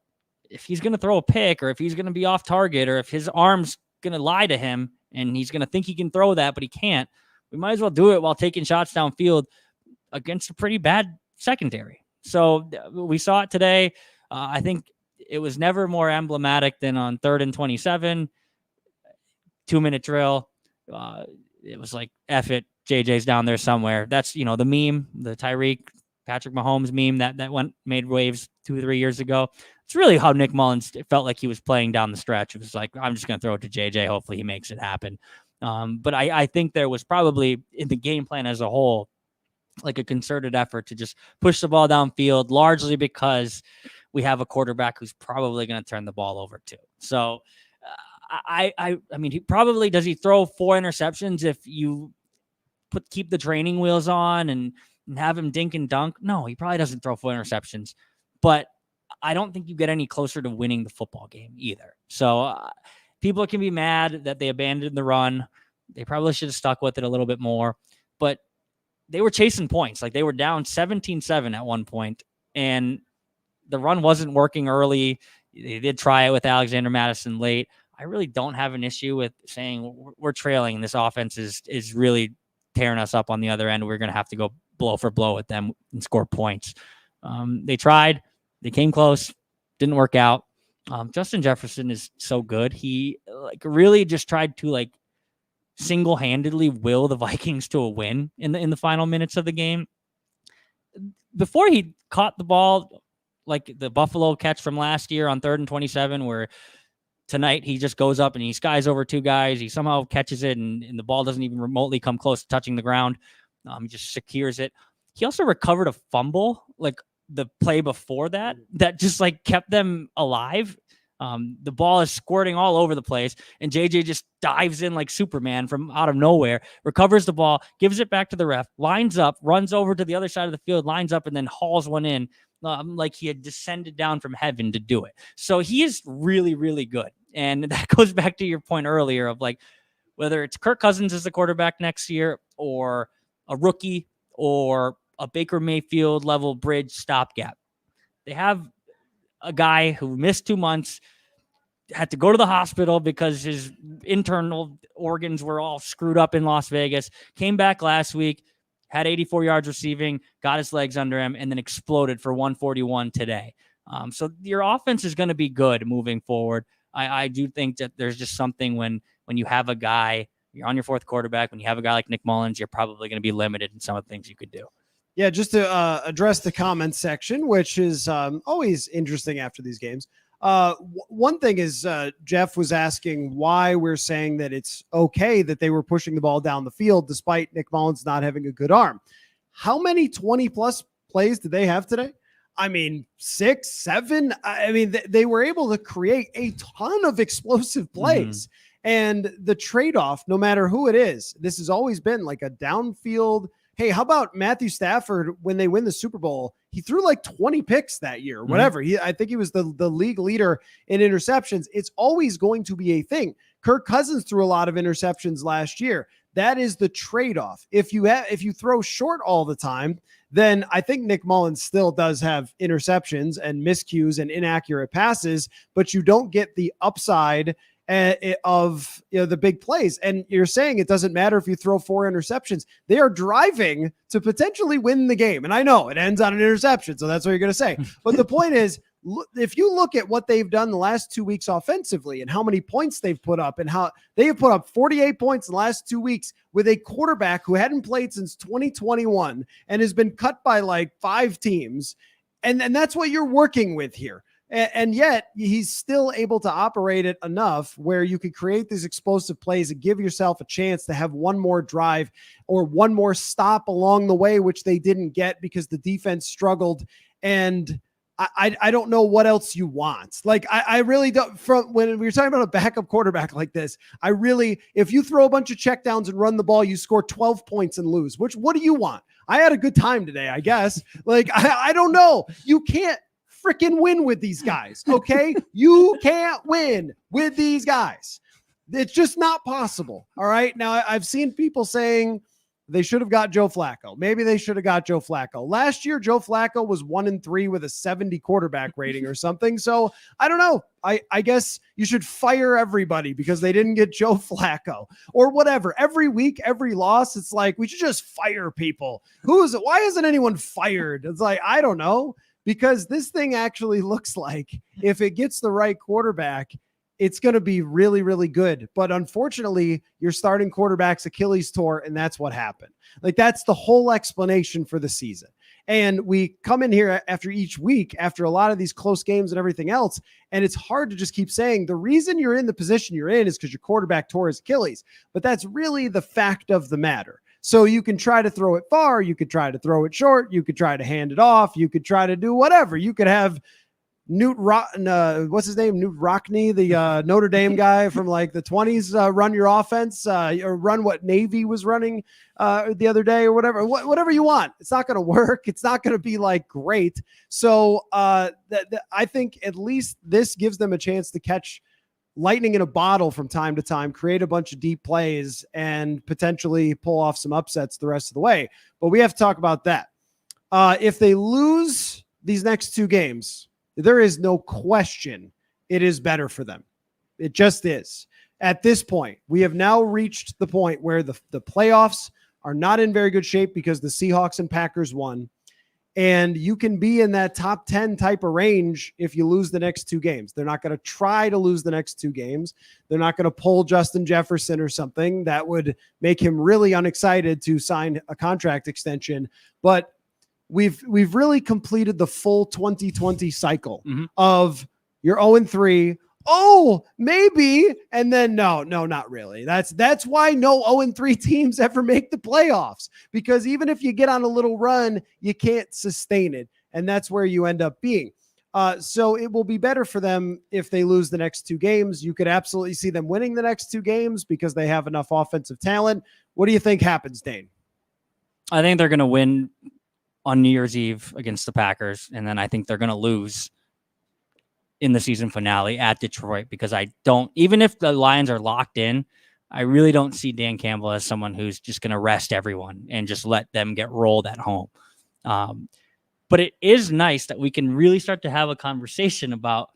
if he's going to throw a pick, or if he's going to be off target, or if his arm's going to lie to him and he's going to think he can throw that, but he can't. We might as well do it while taking shots downfield against a pretty bad secondary. So we saw it today. I think it was never more emblematic than on 3rd and 27, 2-minute drill. It was like, F it, JJ's down there somewhere. That's, the meme, the Tyreek Patrick Mahomes meme that made waves 2 or 3 years ago. It's really how Nick Mullens felt like he was playing down the stretch. It was like, I'm just going to throw it to JJ. Hopefully he makes it happen. But I think there was probably in the game plan as a whole, like a concerted effort to just push the ball downfield, largely because we have a quarterback who's probably going to turn the ball over too. So I mean, does he throw 4 interceptions if you keep the training wheels on and have him dink and dunk? No, he probably doesn't throw 4 interceptions, but I don't think you get any closer to winning the football game either. So people can be mad that they abandoned the run. They probably should have stuck with it a little bit more, but they were chasing points. Like, they were down 17-7 at one point, and the run wasn't working early. They did try it with Alexander Mattison late. I really don't have an issue with saying we're trailing and this offense is really tearing us up on the other end. We're going to have to go blow for blow with them and score points. They tried. They came close. Didn't work out. Justin Jefferson is so good. He really just tried to single-handedly will the Vikings to a win in the final minutes of the game. Before he caught the ball, like the Buffalo catch from last year on 3rd and 27, where tonight he just goes up and he skies over 2 guys. He somehow catches it, and the ball doesn't even remotely come close to touching the ground. He just secures it. He also recovered a fumble, like the play before that just kept them alive. The ball is squirting all over the place, and JJ just dives in like Superman from out of nowhere, recovers the ball, gives it back to the ref, lines up, runs over to the other side of the field, lines up, and then hauls one in like he had descended down from heaven to do it. So he is really, really good. And that goes back to your point earlier of whether it's Kirk Cousins as the quarterback next year, or a rookie, or a Baker Mayfield level bridge stopgap. They have a guy who missed 2 months, had to go to the hospital because his internal organs were all screwed up in Las Vegas, came back last week, had 84 yards receiving, got his legs under him, and then exploded for 141 today. So your offense is going to be good moving forward. I do think that there's just something when you have a guy, you're on your 4th quarterback, when you have a guy like Nick Mullens, you're probably going to be limited in some of the things you could do. Yeah, just to address the comments section, which is always interesting after these games. One thing is Jeff was asking why we're saying that it's okay that they were pushing the ball down the field despite Nick Mullens not having a good arm. How many 20-plus plays did they have today? I mean, 6, 7. I mean, they were able to create a ton of explosive plays. Mm-hmm. And the trade-off, no matter who it is, this has always been like a downfield. Hey, how about Matthew Stafford when they win the Super Bowl? He threw 20 picks that year, whatever. I think he was the league leader in interceptions. It's always going to be a thing. Kirk Cousins threw a lot of interceptions last year. That is the trade-off. If you throw short all the time, then I think Nick Mullens still does have interceptions and miscues and inaccurate passes, but you don't get the upside of the big plays. And you're saying it doesn't matter if you throw 4 interceptions. They are driving to potentially win the game. And I know it ends on an interception, so that's what you're going to say. But the point is, if you look at what they've done the last 2 weeks offensively and how many points they've put up, and how they have put up 48 points in the last 2 weeks with a quarterback who hadn't played since 2021 and has been cut by like 5 teams. And that's what you're working with here. And yet he's still able to operate it enough where you could create these explosive plays and give yourself a chance to have one more drive or one more stop along the way, which they didn't get because the defense struggled. And I don't know what else you want. Like, I really don't. From when we were talking about a backup quarterback like this, if you throw a bunch of checkdowns and run the ball, you score 12 points and lose. What do you want? I had a good time today, I guess. Like, I don't know. You can't freaking win with these guys, okay? You can't win with these guys. It's just not possible, all right? Now, I've seen people saying they should have got Joe Flacco. Maybe they should have got Joe Flacco. Last year, Joe Flacco was 1-3 with a 70 quarterback rating or something. So I don't know. I guess you should fire everybody because they didn't get Joe Flacco or whatever. Every week, every loss, it's like, we should just fire people. Why isn't anyone fired? It's like, I don't know, because this thing actually looks like if it gets the right quarterback, it's going to be really, really good. But unfortunately, your starting quarterback's Achilles tore, and that's what happened. Like, that's the whole explanation for the season. And we come in here after each week, after a lot of these close games and everything else, and it's hard to just keep saying the reason you're in the position you're in is because your quarterback tore his Achilles. But that's really the fact of the matter. So you can try to throw it far, you could try to throw it short, you could try to hand it off, you could try to do whatever. You could have what's his name? Newt Rockney, the Notre Dame guy from like the 20s, run your offense, or run what Navy was running the other day or whatever. Whatever you want. It's not going to work. It's not going to be like great. So I think at least this gives them a chance to catch lightning in a bottle from time to time, create a bunch of deep plays, and potentially pull off some upsets the rest of the way. But we have to talk about that. If they lose these next 2 games, there is no question it is better for them. It just is. At this point, we have now reached the point where the playoffs are not in very good shape because the Seahawks and Packers won. And you can be in that top 10 type of range if you lose the next 2 games. They're not going to try to lose the next 2 games. They're not going to pull Justin Jefferson or something that would make him really unexcited to sign a contract extension. But we've really completed the full 2020 cycle of you're 0-3. Oh, maybe. And then no, not really. That's why no 0-3 teams ever make the playoffs, because even if you get on a little run, you can't sustain it. And that's where you end up being. So it will be better for them if they lose the next 2 games. You could absolutely see them winning the next 2 games because they have enough offensive talent. What do you think happens, Dane? I think they're going to win on New Year's Eve against the Packers, and then I think they're going to lose in the season finale at Detroit, because even if the Lions are locked in, I really don't see Dan Campbell as someone who's just going to rest everyone and just let them get rolled at home. But it is nice that we can really start to have a conversation about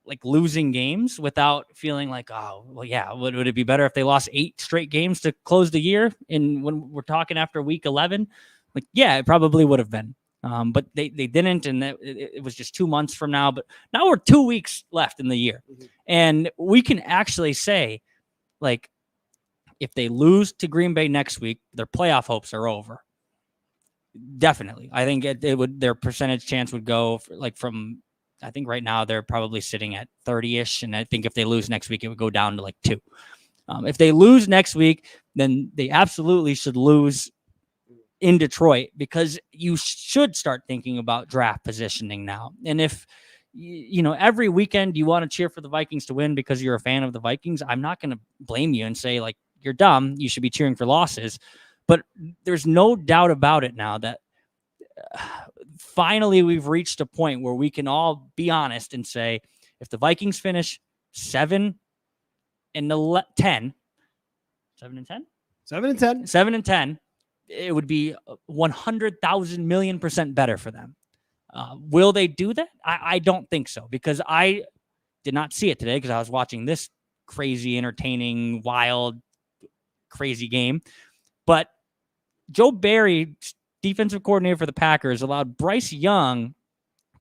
like losing games without feeling like, oh, well, yeah, would it be better if they lost 8 straight games to close the year? And when we're talking after week 11, like, yeah, it probably would have been. But they didn't, and it was just 2 months from now. But now we're 2 weeks left in the year. And we can actually say, like, if they lose to Green Bay next week, their playoff hopes are over. Definitely. I think their percentage chance would go from, I think right now they're probably sitting at 30-ish. And I think if they lose next week, it would go down to like 2. If they lose next week, then they absolutely should lose in Detroit, because you should start thinking about draft positioning now. And if, every weekend you want to cheer for the Vikings to win because you're a fan of the Vikings, I'm not going to blame you and say, like, you're dumb. You should be cheering for losses. But there's no doubt about it now that finally we've reached a point where we can all be honest and say, if the Vikings finish 7-10, 7-10, 7-10, it would be 100,000 million% better for them. Will they do that? I don't think so, because I did not see it today because I was watching this crazy, entertaining, wild, crazy game. But Joe Barry, defensive coordinator for the Packers, allowed Bryce Young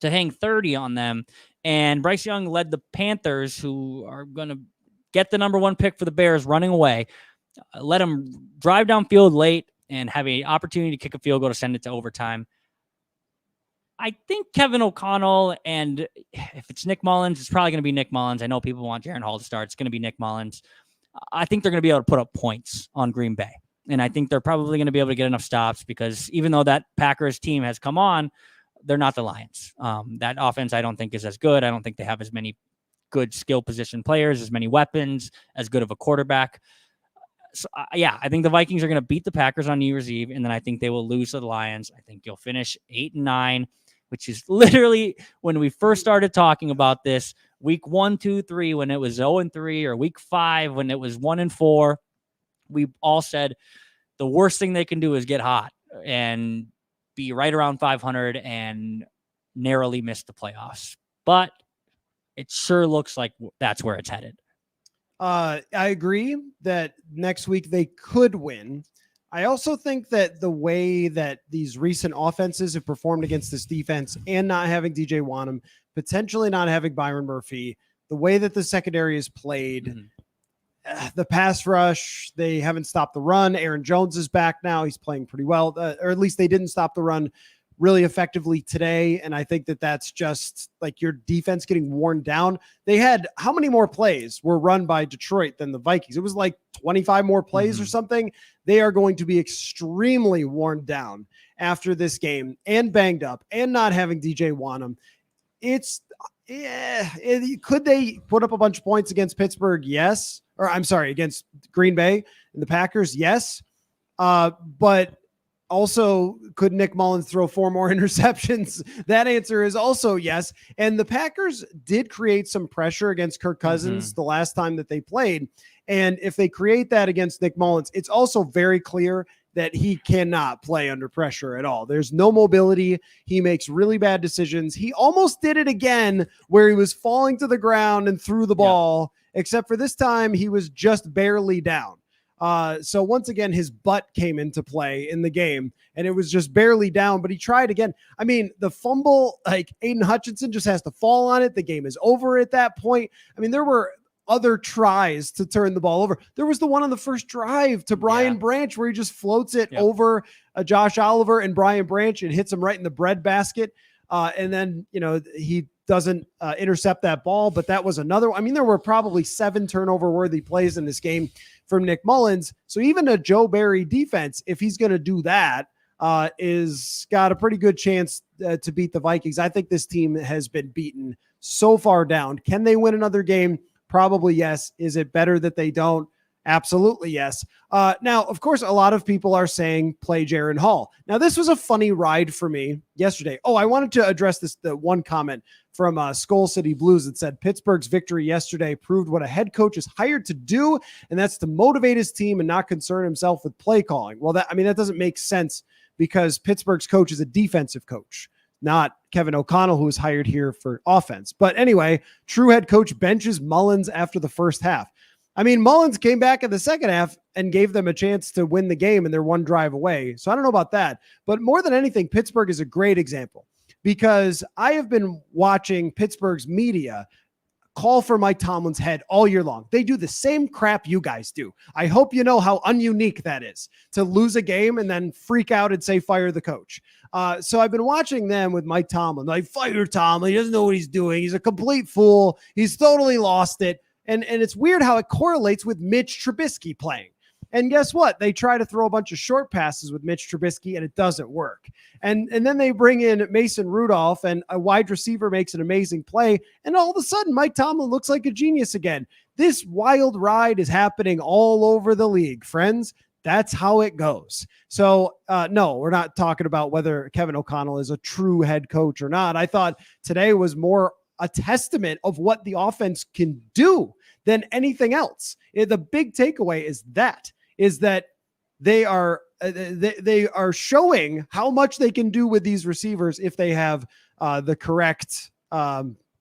to hang 30 on them. And Bryce Young led the Panthers, who are going to get the number 1 pick for the Bears, running away. Let him drive downfield late and have an opportunity to kick a field goal to send it to overtime. I think Kevin O'Connell, and if it's Nick Mullens, it's probably going to be Nick Mullens. I know people want Jaren Hall to start. It's going to be Nick Mullens. I think they're going to be able to put up points on Green Bay. And I think they're probably going to be able to get enough stops because even though that Packers team has come on, they're not the Lions. That offense, I don't think, is as good. I don't think they have as many good skill position players, as many weapons, as good of a quarterback. So, I think the Vikings are going to beat the Packers on New Year's Eve, and then I think they will lose to the Lions. I think you'll finish 8-9, which is literally when we first started talking about this, week 1, 2, 3, when it was 0-3, or week 5 when it was 1-4. We all said the worst thing they can do is get hot and be right around 500 and narrowly miss the playoffs. But it sure looks like that's where it's headed. I agree that next week they could win. I also think that the way that these recent offenses have performed against this defense and not having DJ Wanham, potentially not having Byron Murphy, the way that the secondary is played, the pass rush, they haven't stopped the run. Aaron Jones is back now. He's playing pretty well, or at least they didn't stop the run really effectively today. And I think that that's just like your defense getting worn down. They had how many more plays were run by Detroit than the Vikings? It was like 25 more plays or something. They are going to be extremely worn down after this game and banged up and not having DJ Wanham. Could they put up a bunch of points against Pittsburgh? Yes. Or I'm sorry, against Green Bay and the Packers? Yes. But also, could Nick Mullens throw 4 more interceptions? That answer is also yes. And the Packers did create some pressure against Kirk Cousins the last time that they played. And if they create that against Nick Mullens, it's also very clear that he cannot play under pressure at all. There's no mobility. He makes really bad decisions. He almost did it again where he was falling to the ground and threw the ball, except for this time he was just barely down. So once again, his butt came into play in the game and it was just barely down, but he tried again. I mean, the fumble, like Aiden Hutchinson just has to fall on it. The game is over at that point. I mean, there were other tries to turn the ball over. There was the one on the first drive to Brian Branch where he just floats it over Josh Oliver and Brian Branch and hits him right in the bread basket. And then, he doesn't intercept that ball, but that was another. I mean, there were probably 7 turnover worthy plays in this game from Nick Mullens. So even a Joe Barry defense, if he's going to do that, is got a pretty good chance to beat the Vikings. I think this team has been beaten so far down. Can they win another game? Probably yes. Is it better that they don't? Absolutely yes. Now, of course, a lot of people are saying play Jaren Hall. Now, this was a funny ride for me yesterday. Oh, I wanted to address the one comment from Skol City Blues that said Pittsburgh's victory yesterday proved what a head coach is hired to do, and that's to motivate his team and not concern himself with play calling. Well, that doesn't make sense because Pittsburgh's coach is a defensive coach, not Kevin O'Connell, who was hired here for offense. But anyway, true head coach benches Mullens after the first half. I mean, Mullens came back in the second half and gave them a chance to win the game, and they're 1 drive away. So I don't know about that. But more than anything, Pittsburgh is a great example because I have been watching Pittsburgh's media call for Mike Tomlin's head all year long. They do the same crap you guys do. I hope you know how ununique that is to lose a game and then freak out and say, fire the coach. So I've been watching them with Mike Tomlin. Like, fire Tomlin. He doesn't know what he's doing. He's a complete fool. He's totally lost it. And it's weird how it correlates with Mitch Trubisky playing. And guess what? They try to throw a bunch of short passes with Mitch Trubisky and it doesn't work. And then they bring in Mason Rudolph and a wide receiver makes an amazing play. And all of a sudden, Mike Tomlin looks like a genius again. This wild ride is happening all over the league, friends. That's how it goes. So, no, we're not talking about whether Kevin O'Connell is a true head coach or not. I thought today was more a testament of what the offense can do than anything else. The big takeaway is that they are showing how much they can do with these receivers if they have the correct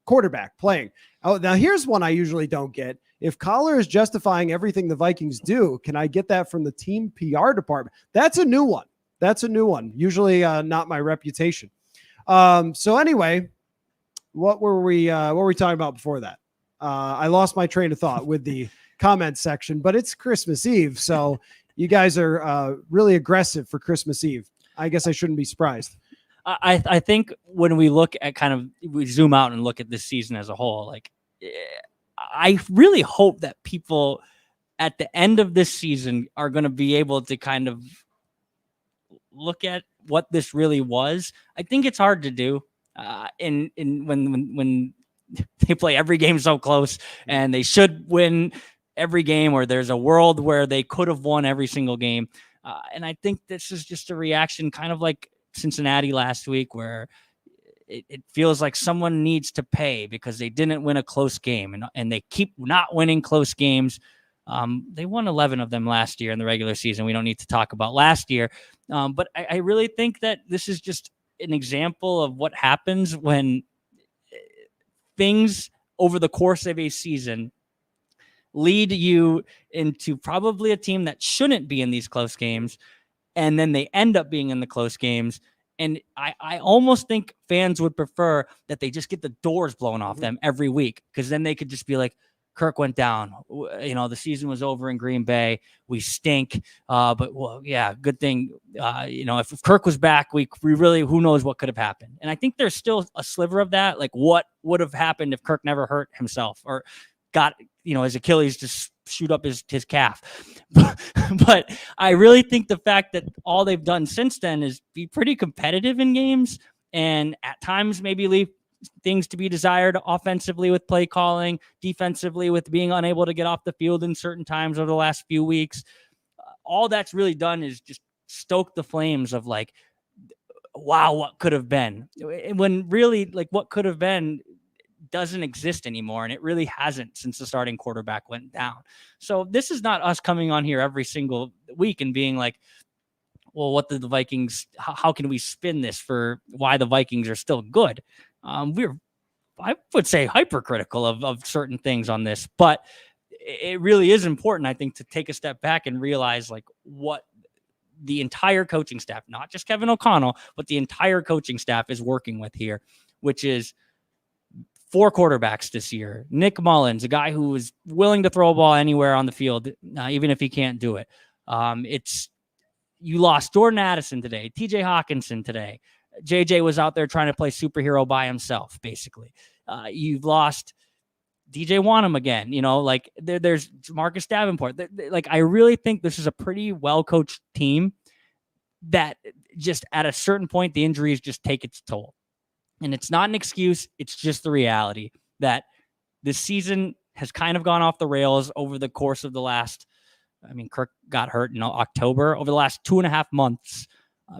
quarterback playing. Oh, now here's one I usually don't get. If Coller is justifying everything the Vikings do, can I get that from the team PR department? That's a new one. Usually not my reputation. So anyway, what were we talking about before that? I lost my train of thought with the comment section, but it's Christmas Eve. So you guys are really aggressive for Christmas Eve. I guess I shouldn't be surprised. I think when we look at we zoom out and look at this season as a whole, like I really hope that people at the end of this season are going to be able to kind of look at what this really was. I think it's hard to do when they play every game so close and they should win every game, or there's a world where they could have won every single game. And I think this is just a reaction kind of like Cincinnati last week, where it feels like someone needs to pay because they didn't win a close game, and they keep not winning close games. They won 11 of them last year in the regular season. We don't need to talk about last year. But I really think that this is just an example of what happens when things over the course of a season lead you into probably a team that shouldn't be in these close games, and then they end up being in the close games. And I almost think fans would prefer that they just get the doors blown off them every week, because then they could just be like, Kirk went down. The season was over in Green Bay. We stink. But well, yeah, good thing. If Kirk was back, we really, who knows what could have happened. And I think there's still a sliver of that. Like, what would have happened if Kirk never hurt himself or got, his Achilles just shoot up his calf. But I really think the fact that all they've done since then is be pretty competitive in games, and at times maybe leave things to be desired offensively with play calling, defensively with being unable to get off the field in certain times over the last few weeks. All that's really done is just stoke the flames of like, wow, what could have been, when really like what could have been doesn't exist anymore. And it really hasn't since the starting quarterback went down. So this is not us coming on here every single week and being like, well, what did the Vikings, how can we spin this for why the Vikings are still good? I would say, hypercritical of certain things on this, but it really is important, I think, to take a step back and realize like what the entire coaching staff, not just Kevin O'Connell, but the entire coaching staff is working with here, which is 4 quarterbacks this year. Nick Mullens, a guy who is willing to throw a ball anywhere on the field, even if he can't do it. You lost Jordan Addison today, TJ Hawkinson today. JJ was out there trying to play superhero by himself, basically. You've lost DJ Wanham again. There's Marcus Davenport. I really think this is a pretty well-coached team that just at a certain point, the injuries just take its toll. And it's not an excuse. It's just the reality that this season has kind of gone off the rails over the course of the last, Kirk got hurt in October. Over the last 2.5 months,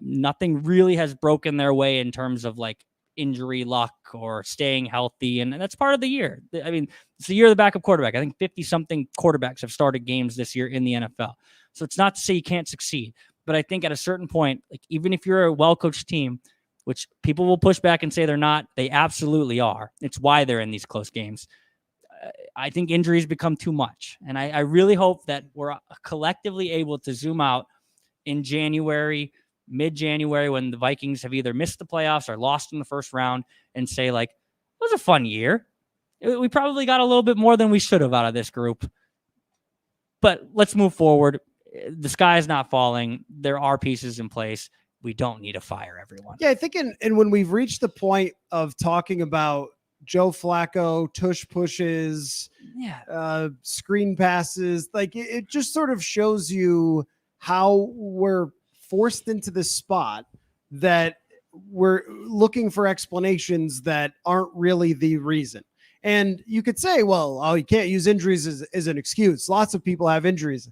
nothing really has broken their way in terms of like injury luck or staying healthy. And that's part of the year. It's the year of the backup quarterback. I think 50-something quarterbacks have started games this year in the NFL. So it's not to say you can't succeed. But I think at a certain point, like even if you're a well-coached team, which people will push back and say they're not, they absolutely are. It's why they're in these close games. I think injuries become too much. And I really hope that we're collectively able to zoom out in January, mid-January, when the Vikings have either missed the playoffs or lost in the first round, and say, like, it was a fun year. We probably got a little bit more than we should have out of this group. But let's move forward. The sky is not falling. There are pieces in place. We don't need to fire everyone. Yeah, I think and when we've reached the point of talking about Joe Flacco, tush pushes, screen passes, like it just sort of shows you how we're forced into this spot that we're looking for explanations that aren't really the reason. And you could say, well, you can't use injuries as an excuse. Lots of people have injuries.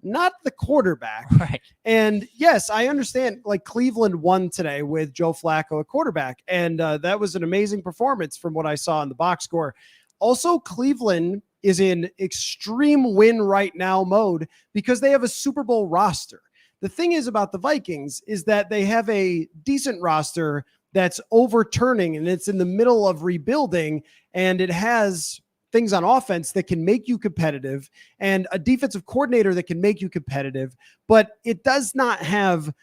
Not the quarterback. Right. And yes, I understand, like Cleveland won today with Joe Flacco at quarterback. And that was an amazing performance from what I saw in the box score. Also, Cleveland is in extreme win right now mode because they have a Super Bowl roster. The thing is about the Vikings is that they have a decent roster that's overturning, and it's in the middle of rebuilding, and it has things on offense that can make you competitive and a defensive coordinator that can make you competitive, but it does not have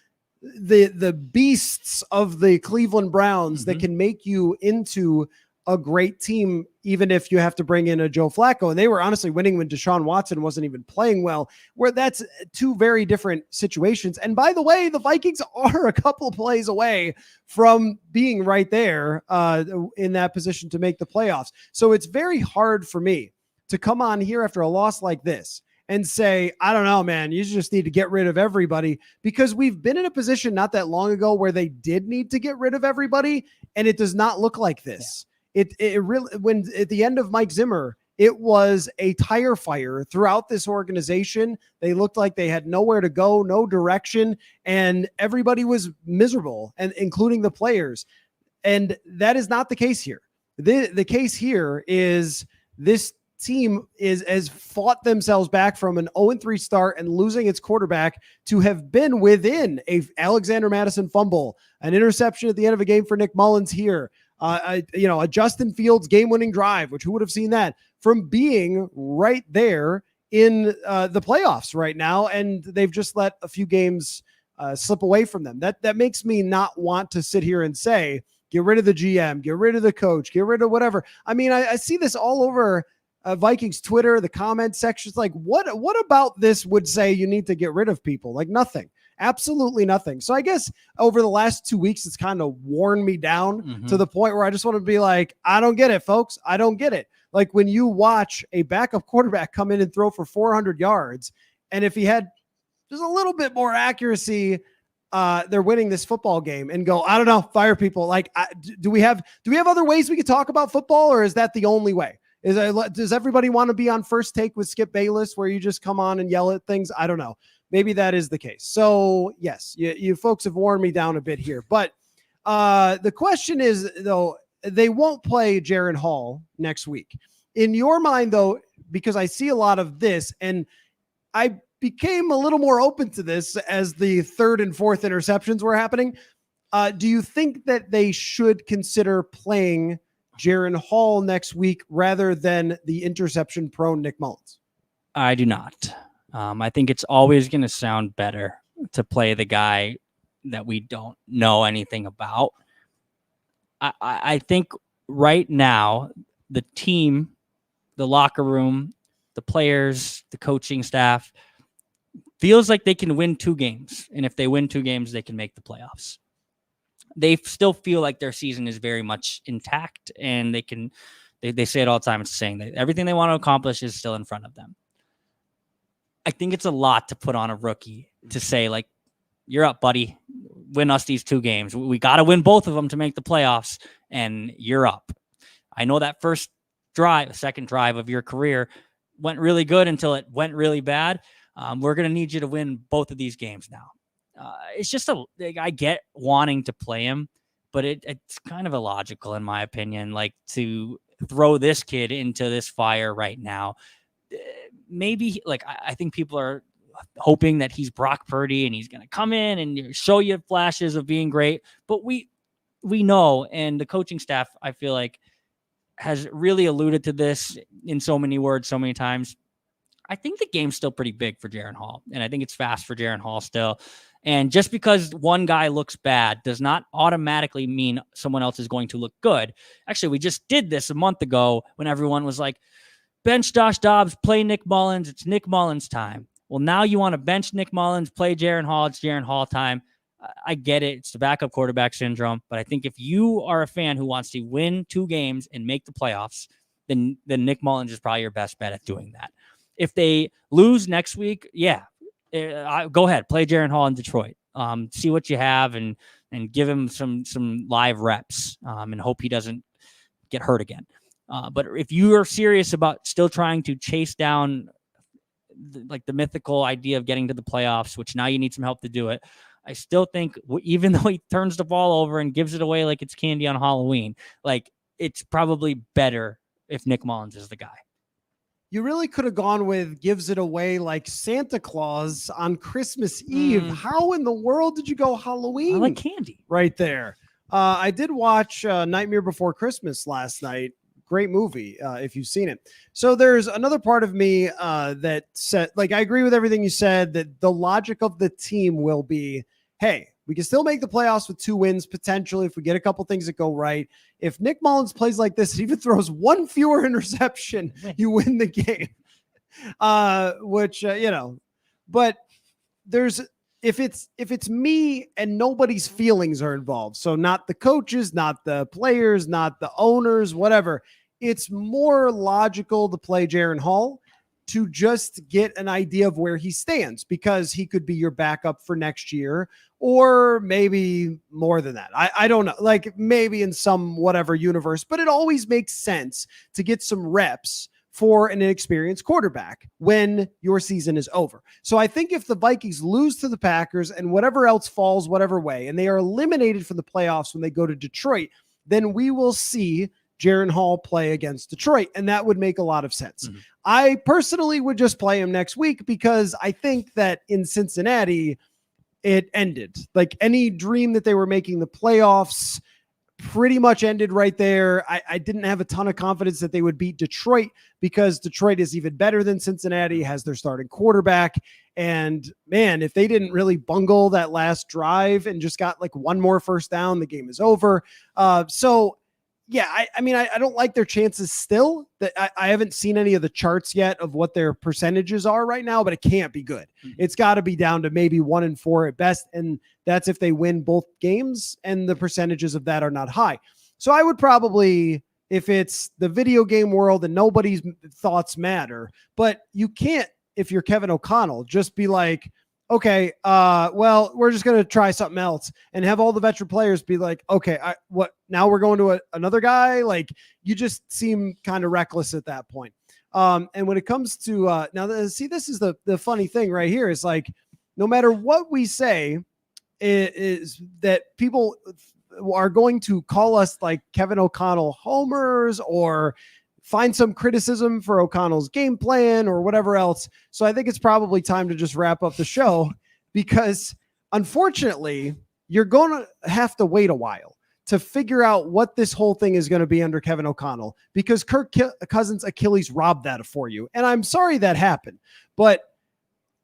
the beasts of the Cleveland Browns that can make you into a great team, even if you have to bring in a Joe Flacco. And they were honestly winning when Deshaun Watson wasn't even playing well, where that's two very different situations. And by the way, the Vikings are a couple plays away from being right there in that position to make the playoffs. So it's very hard for me to come on here after a loss like this and say, I don't know, man, you just need to get rid of everybody, because we've been in a position not that long ago where they did need to get rid of everybody. And it does not look like this. Yeah. It really, when at the end of Mike Zimmer, it was a tire fire throughout this organization. They looked like they had nowhere to go, no direction, and everybody was miserable, and including the players. And that is not the case here. The case here is this team has fought themselves back from an 0-3 start and losing its quarterback to have been within a Alexander Madison fumble, an interception at the end of a game for Nick Mullens here, a Justin Fields game-winning drive, which who would have seen that, from being right there in the playoffs right now. And they've just let a few games slip away from them. That makes me not want to sit here and say, get rid of the GM, get rid of the coach, get rid of whatever. I mean, I see this all over Vikings Twitter, the comment sections. Like, what about this would say you need to get rid of people? Like, nothing. Absolutely nothing. So I guess over the last 2 weeks, it's kind of worn me down to the point where I just want to be like, I don't get it, folks. I don't get it. Like when you watch a backup quarterback come in and throw for 400 yards, and if he had just a little bit more accuracy, they're winning this football game, and go, I don't know, fire people. Like, do we have other ways we could talk about football, or is that the only way? Does everybody want to be on First Take with Skip Bayless, where you just come on and yell at things? I don't know. Maybe that is the case. So yes, you folks have worn me down a bit here, but the question is, though, they won't play Jaren Hall next week. In your mind, though, because I see a lot of this, and I became a little more open to this as the third and fourth interceptions were happening. Do you think that they should consider playing Jaren Hall next week rather than the interception prone Nick Mullens? I do not. I think it's always going to sound better to play the guy that we don't know anything about. I think right now, the team, the locker room, the players, the coaching staff feels like they can win 2 games. And if they win 2 games, they can make the playoffs. They still feel like their season is very much intact, and they say it all the time. It's saying that everything they want to accomplish is still in front of them. I think it's a lot to put on a rookie to say, like, you're up, buddy. Win us these 2 games. We got to win both of them to make the playoffs, and you're up. I know that first drive, second drive of your career went really good until it went really bad. We're going to need you to win both of these games now. It's just I get wanting to play him, but it's kind of illogical in my opinion, like to throw this kid into this fire right now. Maybe like I think people are hoping that he's Brock Purdy and he's going to come in and show you flashes of being great, but we know, and the coaching staff, I feel like, has really alluded to this in so many words, so many times. I think the game's still pretty big for Jaren Hall, and I think it's fast for Jaren Hall still. And just because one guy looks bad does not automatically mean someone else is going to look good. Actually, we just did this a month ago when everyone was like, bench Josh Dobbs, play Nick Mullens. It's Nick Mullens time. Well, now you want to bench Nick Mullens, play Jaren Hall. It's Jaren Hall time. I get it. It's the backup quarterback syndrome. But I think if you are a fan who wants to win 2 games and make the playoffs, then Nick Mullens is probably your best bet at doing that. If they lose next week, go ahead, play Jaren Hall in Detroit. See what you have and give him some live reps and hope he doesn't get hurt again. But if you are serious about still trying to chase down the mythical idea of getting to the playoffs, which now you need some help to do it, I still think even though he turns the ball over and gives it away like it's candy on Halloween, like it's probably better if Nick Mullens is the guy. You really could have gone with gives it away like Santa Claus on Christmas Eve. How in the world did you go Halloween? I like candy right there. I did watch Nightmare Before Christmas last night. Great movie, if you've seen it. So there's another part of me that said, like, I agree with everything you said, that the logic of the team will be, hey, we can still make the playoffs with 2 wins potentially if we get a couple things that go right. If Nick Mullens plays like this, even throws 1 fewer interception, you win the game. But there's if it's me and nobody's feelings are involved, so not the coaches, not the players, not the owners, whatever, it's more logical to play Jaren Hall to just get an idea of where he stands, because he could be your backup for next year, or maybe more than that. I don't know, like maybe in some whatever universe, but it always makes sense to get some reps for an inexperienced quarterback when your season is over. So I think if the Vikings lose to the Packers and whatever else falls whatever way, and they are eliminated from the playoffs when they go to Detroit, then we will see Jaren Hall play against Detroit, and that would make a lot of sense. Mm-hmm. I personally would just play him next week, because I think that in Cincinnati, it ended. Like any dream that they were making the playoffs pretty much ended right there. I didn't have a ton of confidence that they would beat Detroit, because Detroit is even better than Cincinnati, has their starting quarterback. And man, if they didn't really bungle that last drive and just got like 1 more first down, the game is over. So yeah, I mean, I don't like their chances still. That I haven't seen any of the charts yet of what their percentages are right now, but it can't be good. Mm-hmm. It's got to be down to maybe 1-4 at best. And that's if they win both games, and the percentages of that are not high. So I would probably, if it's the video game world and nobody's thoughts matter, but you can't, if you're Kevin O'Connell, just be like, okay, well, we're just going to try something else, and have all the veteran players be like, okay, what now we're going to another guy? Like, you just seem kind of reckless at that point. And when it comes to this is the funny thing right here, is like, no matter what we say, is that people are going to call us like Kevin O'Connell homers, or find some criticism for O'Connell's game plan or whatever else. So I think it's probably time to just wrap up the show, because unfortunately you're going to have to wait a while to figure out what this whole thing is going to be under Kevin O'Connell, because Kirk Cousins' Achilles robbed that for you. And I'm sorry that happened, but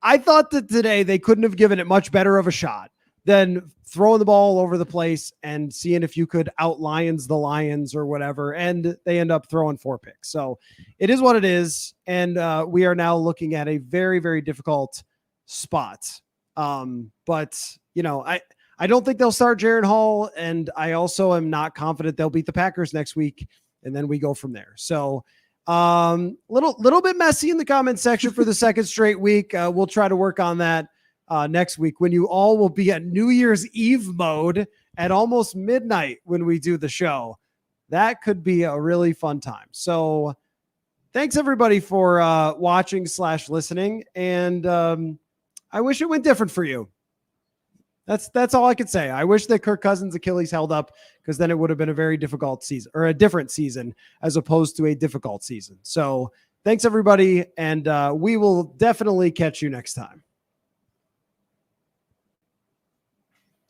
I thought that today they couldn't have given it much better of a shot than throwing the ball all over the place and seeing if you could out-Lions the Lions or whatever. And they end up throwing 4 picks. So it is what it is. And we are now looking at a very, very difficult spot. But, you know, I don't think they'll start Jaren Hall. And I also am not confident they'll beat the Packers next week. And then we go from there. So little bit messy in the comment section for the second straight week. We'll try to work on that next week, when you all will be at New Year's Eve mode at almost midnight when we do the show. That could be a really fun time. So thanks everybody for watching / listening. And I wish it went different for you. That's all I could say. I wish that Kirk Cousins' Achilles held up, because then it would have been a very difficult season, or a different season, as opposed to a difficult season. So thanks everybody. And we will definitely catch you next time.